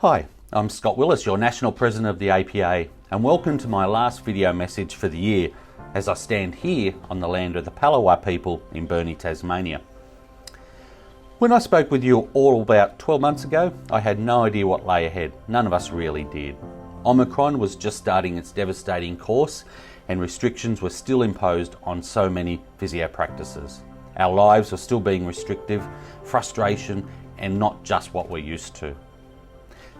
Hi, I'm Scott Willis, your National President of the APA, and welcome to my last video message for the year as I stand here on the land of the Palawa people in Burnie, Tasmania. When I spoke with you all about 12 months ago, I had no idea what lay ahead. None of us really did. Omicron was just starting its devastating course and restrictions were still imposed on so many physio practices. Our lives were still being restrictive, frustration, and not just what we're used to.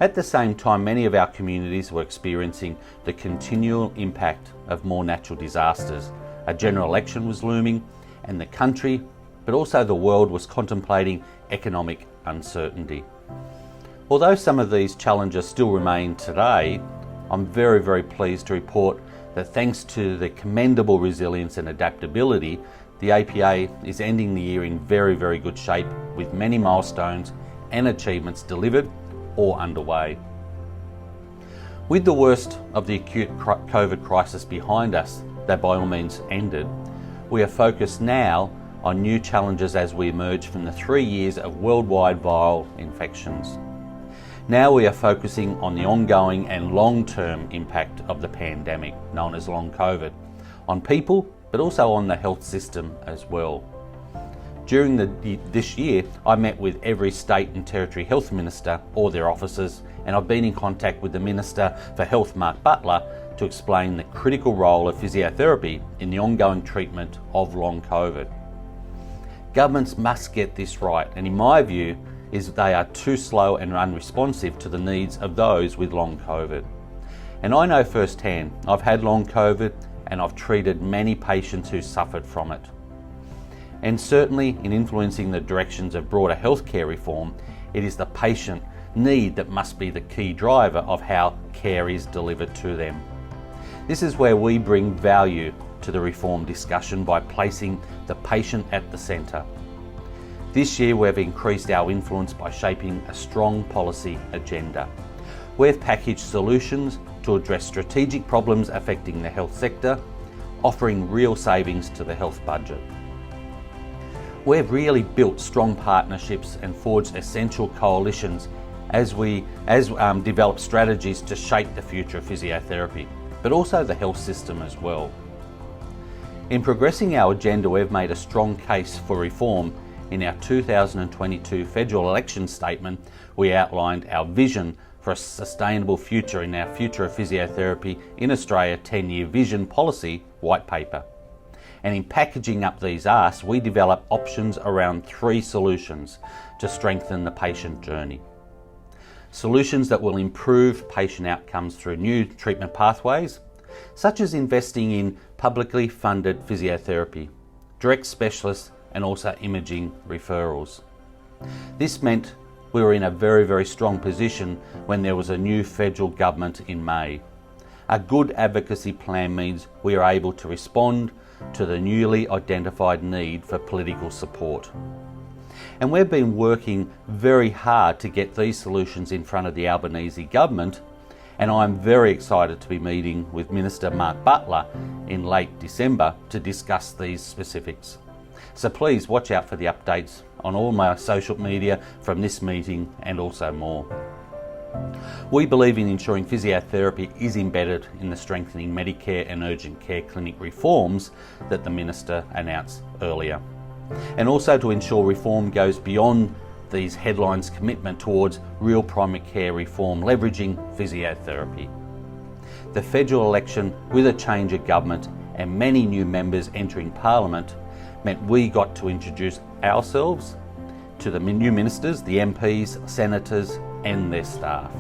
At the same time, many of our communities were experiencing the continual impact of more natural disasters. A general election was looming, and the country, but also the world, was contemplating economic uncertainty. Although some of these challenges still remain today, I'm very pleased to report that thanks to the commendable resilience and adaptability, the APA is ending the year in very good shape, with many milestones and achievements delivered or underway. With the worst of the acute COVID crisis behind us, that by all means ended, we are focused now on new challenges as we emerge from the 3 years of worldwide viral infections. Now we are focusing on the ongoing and long-term impact of the pandemic, known as long COVID, on people, but also on the health system as well. During this year, I met with every state and territory health minister or their officers, and I've been in contact with the Minister for Health, Mark Butler, to explain the critical role of physiotherapy in the ongoing treatment of long COVID. Governments must get this right, and in my view, is they are too slow and unresponsive to the needs of those with long COVID. And I know firsthand, I've had long COVID and I've treated many patients who suffered from it. And certainly in influencing the directions of broader healthcare reform, it is the patient need that must be the key driver of how care is delivered to them. This is where we bring value to the reform discussion by placing the patient at the centre. This year we've increased our influence by shaping a strong policy agenda. We've packaged solutions to address strategic problems affecting the health sector, offering real savings to the health budget. We've really built strong partnerships and forged essential coalitions as we develop strategies to shape the future of physiotherapy, but also the health system as well. In progressing our agenda, we've made a strong case for reform. In our 2022 federal election statement, we outlined our vision for a sustainable future in our Future of Physiotherapy in Australia 10-year vision policy white paper. And in packaging up these asks, we develop options around 3 solutions to strengthen the patient journey. Solutions that will improve patient outcomes through new treatment pathways, such as investing in publicly funded physiotherapy, direct specialists, and also imaging referrals. This meant we were in a very strong position when there was a new federal government in May. A good advocacy plan means we are able to respond to the newly identified need for political support. And we've been working very hard to get these solutions in front of the Albanese government, and I'm very excited to be meeting with Minister Mark Butler in late December to discuss these specifics. So please watch out for the updates on all my social media from this meeting and also more. We believe in ensuring physiotherapy is embedded in the strengthening Medicare and urgent care clinic reforms that the Minister announced earlier. And also to ensure reform goes beyond these headlines' commitment towards real primary care reform leveraging physiotherapy. The federal election, with a change of government and many new members entering Parliament, meant we got to introduce ourselves to the new ministers, the MPs, senators and their staff.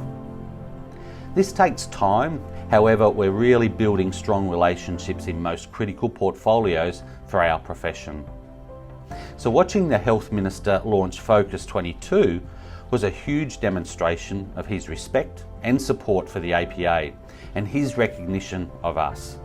This takes time, however we're really building strong relationships in most critical portfolios for our profession. So watching the Health Minister launch Focus 22 was a huge demonstration of his respect and support for the APA and his recognition of us.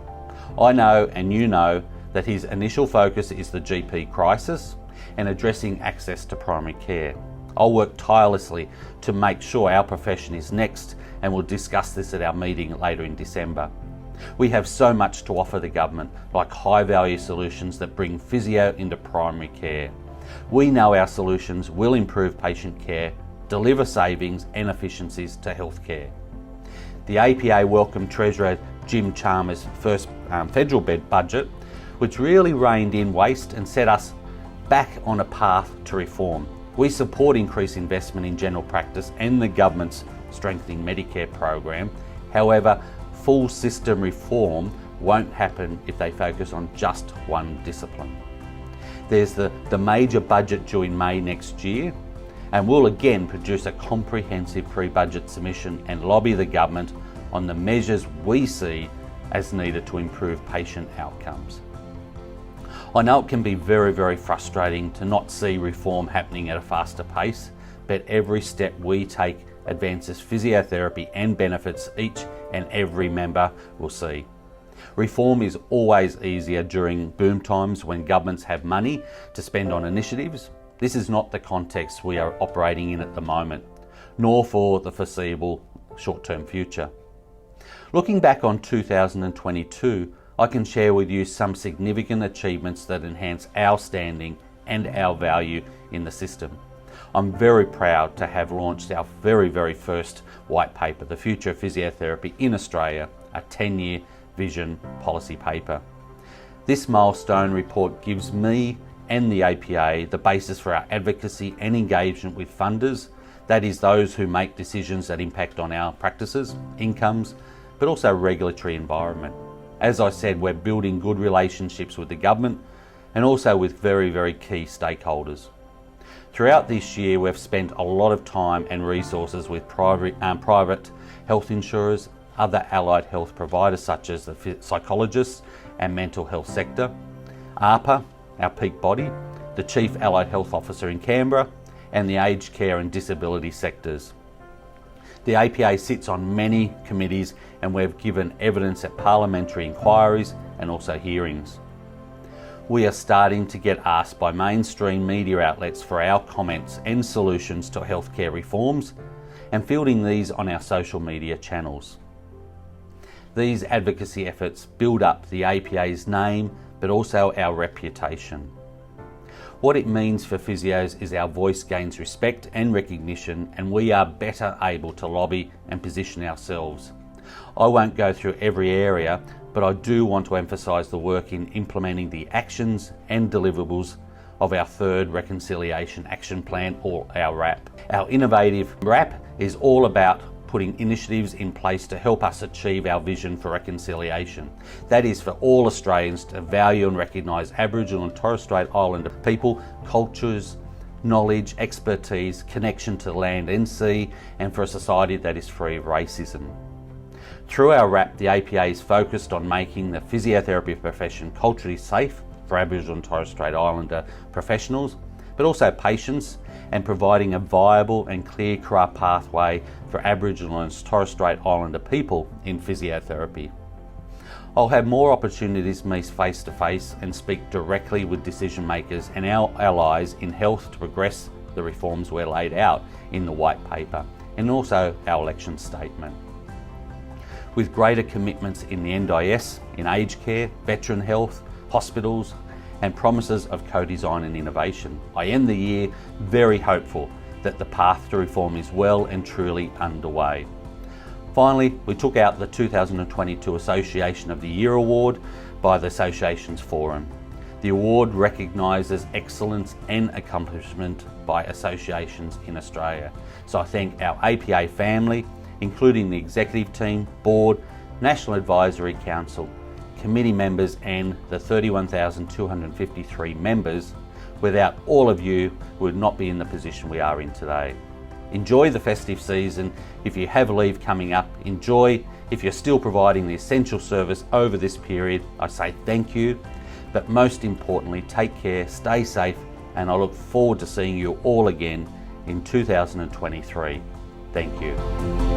I know and you know that his initial focus is the GP crisis and addressing access to primary care. I'll work tirelessly to make sure our profession is next, and we'll discuss this at our meeting later in December. We have so much to offer the government, like high-value solutions that bring physio into primary care. We know our solutions will improve patient care deliver savings and efficiencies to healthcare. The APA welcomed Treasurer Jim Chalmers' first federal budget, which really reined in waste and set us back on a path to reform. We support increased investment in general practice and the government's strengthening Medicare program. However, full system reform won't happen if they focus on just one discipline. There's the major budget due in May next year, and we'll again produce a comprehensive pre-budget submission and lobby the government on the measures we see as needed to improve patient outcomes. I know it can be very, very frustrating to not see reform happening at a faster pace, but every step we take advances physiotherapy and benefits each and every member will see. Reform is always easier during boom times when governments have money to spend on initiatives. This is not the context we are operating in at the moment, nor for the foreseeable short-term future. Looking back on 2022, I can share with you some significant achievements that enhance our standing and our value in the system. I'm very proud to have launched our very, very first white paper, The Future of Physiotherapy in Australia, a 10-year vision policy paper. This milestone report gives me and the APA the basis for our advocacy and engagement with funders, that is those who make decisions that impact on our practices, incomes, but also regulatory environment. As I said, we're building good relationships with the government and also with very, very key stakeholders. Throughout this year, we've spent a lot of time and resources with private health insurers, other allied health providers such as the psychologists and mental health sector, AHPRA, our peak body, the Chief Allied Health Officer in Canberra, and the aged care and disability sectors. The APA sits on many committees and we've given evidence at parliamentary inquiries and also hearings. We are starting to get asked by mainstream media outlets for our comments and solutions to healthcare reforms and fielding these on our social media channels. These advocacy efforts build up the APA's name but also our reputation. What it means for physios is our voice gains respect and recognition, and we are better able to lobby and position ourselves. I won't go through every area, but I do want to emphasise the work in implementing the actions and deliverables of our third Reconciliation Action Plan, or our RAP. Our innovative RAP is all about putting initiatives in place to help us achieve our vision for reconciliation. That is for all Australians to value and recognise Aboriginal and Torres Strait Islander people, cultures, knowledge, expertise, connection to land and sea, and for a society that is free of racism. Through our RAP, the APA is focused on making the physiotherapy profession culturally safe for Aboriginal and Torres Strait Islander professionals, but also patients, and providing a viable and clear career pathway for Aboriginal and Torres Strait Islander people in physiotherapy. I'll have more opportunities to meet face to face and speak directly with decision makers and our allies in health to progress the reforms we're laid out in the white paper and also our election statement. With greater commitments in the NDIS, in aged care, veteran health, hospitals, and promises of co-design and innovation, I end the year very hopeful that the path to reform is well and truly underway. Finally, we took out the 2022 Association of the Year Award by the Associations Forum. The award recognises excellence and accomplishment by associations in Australia. So I thank our APA family, including the executive team, board, National Advisory Council, committee members and the 31,253 members. Without all of you, we would not be in the position we are in today. Enjoy the festive season. If you have leave coming up, enjoy. If you're still providing the essential service over this period, I say thank you. But most importantly, take care, stay safe, and I look forward to seeing you all again in 2023. Thank you.